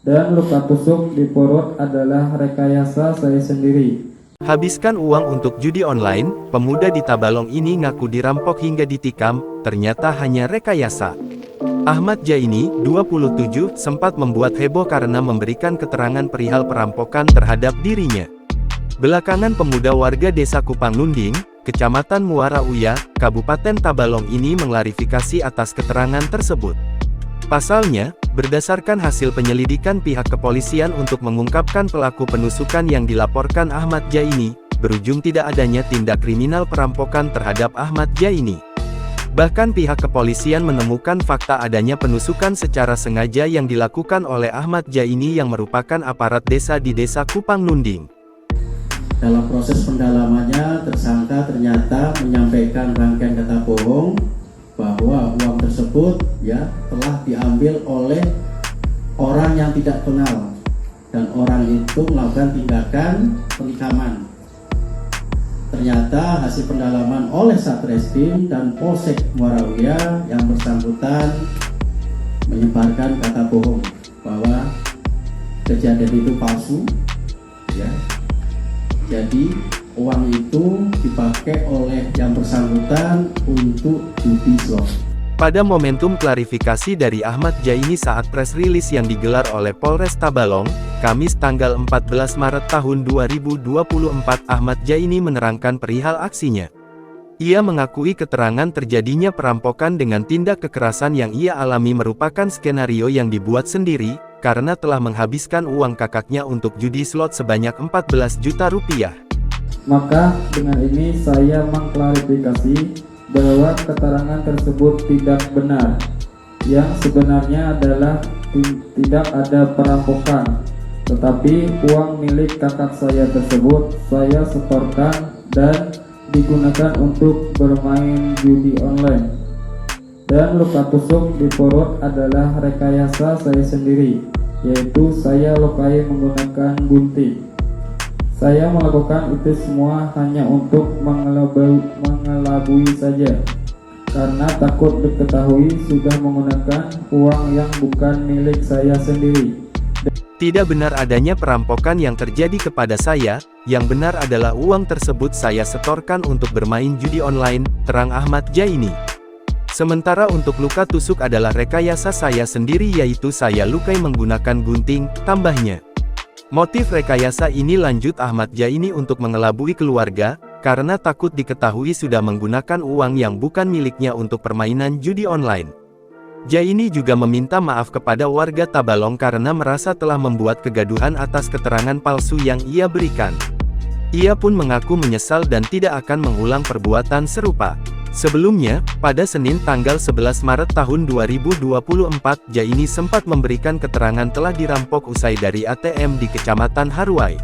dan luka tusuk di perut adalah rekayasa saya sendiri. Habiskan uang untuk judi online, pemuda di Tabalong ini ngaku dirampok hingga ditikam, ternyata hanya rekayasa. Ahmad Jaini, 27, sempat membuat heboh karena memberikan keterangan perihal perampokan terhadap dirinya. Belakangan pemuda warga desa Kupang Nunding, Kecamatan Muara Uya, Kabupaten Tabalong ini mengklarifikasi atas keterangan tersebut. Pasalnya, berdasarkan hasil penyelidikan pihak kepolisian untuk mengungkapkan pelaku penusukan yang dilaporkan Ahmad Jaini, berujung tidak adanya tindak kriminal perampokan terhadap Ahmad Jaini. Bahkan pihak kepolisian menemukan fakta adanya penusukan secara sengaja yang dilakukan oleh Ahmad Jaini yang merupakan aparat desa di desa Kupang Nunding. Dalam proses pendalamannya, tersangka ternyata menyampaikan rangkaian kata bohong bahwa uang tersebut telah diambil oleh orang yang tidak kenal dan orang itu melakukan tindakan penikaman. Ternyata hasil pendalaman oleh Satreskrim dan Polsek Muara Uya yang bersangkutan menyebarkan kata bohong bahwa kejadian itu palsu, jadi uang itu dipakai oleh yang bersangkutan untuk judi slot. Pada momentum klarifikasi dari Ahmad Jaini saat press release yang digelar oleh Polres Tabalong, Kamis tanggal 14 Maret tahun 2024, Ahmad Jaini menerangkan perihal aksinya. Ia mengakui keterangan terjadinya perampokan dengan tindak kekerasan yang ia alami merupakan skenario yang dibuat sendiri, karena telah menghabiskan uang kakaknya untuk judi slot sebanyak 14 juta rupiah. Maka dengan ini saya mengklarifikasi bahwa keterangan tersebut tidak benar. Yang sebenarnya adalah tidak ada perampokan, tetapi uang milik kakak saya tersebut saya setorkan dan digunakan untuk bermain judi online. Dan luka tusuk di perut adalah rekayasa saya sendiri, yaitu saya lukai menggunakan gunting. Saya melakukan itu semua hanya untuk mengelabui saja, karena takut diketahui sudah menggunakan uang yang bukan milik saya sendiri. Tidak benar adanya perampokan yang terjadi kepada saya, yang benar adalah uang tersebut saya setorkan untuk bermain judi online, terang Ahmad Jaini. Sementara untuk luka tusuk adalah rekayasa saya sendiri, yaitu saya lukai menggunakan gunting, tambahnya. Motif rekayasa ini, lanjut Ahmad Jaini, untuk mengelabui keluarga, karena takut diketahui sudah menggunakan uang yang bukan miliknya untuk permainan judi online. Jaini juga meminta maaf kepada warga Tabalong karena merasa telah membuat kegaduhan atas keterangan palsu yang ia berikan. Ia pun mengaku menyesal dan tidak akan mengulang perbuatan serupa. Sebelumnya, pada Senin tanggal 11 Maret tahun 2024, Jaini sempat memberikan keterangan telah dirampok usai dari ATM di Kecamatan Haruai.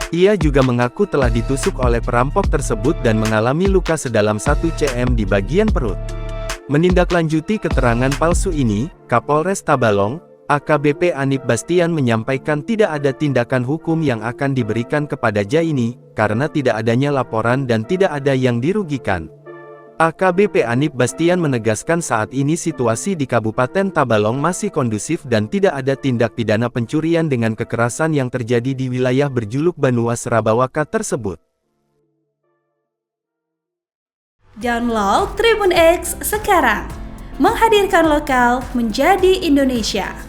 Ia juga mengaku telah ditusuk oleh perampok tersebut dan mengalami luka sedalam 1 cm di bagian perut. Menindaklanjuti keterangan palsu ini, Kapolres Tabalong, AKBP Anip Bastian menyampaikan tidak ada tindakan hukum yang akan diberikan kepada Jaini, karena tidak adanya laporan dan tidak ada yang dirugikan. AKBP Anip Bastian menegaskan saat ini situasi di Kabupaten Tabalong masih kondusif dan tidak ada tindak pidana pencurian dengan kekerasan yang terjadi di wilayah berjuluk Banua Serabawaka tersebut. Download Tribun X sekarang, menghadirkan lokal menjadi Indonesia.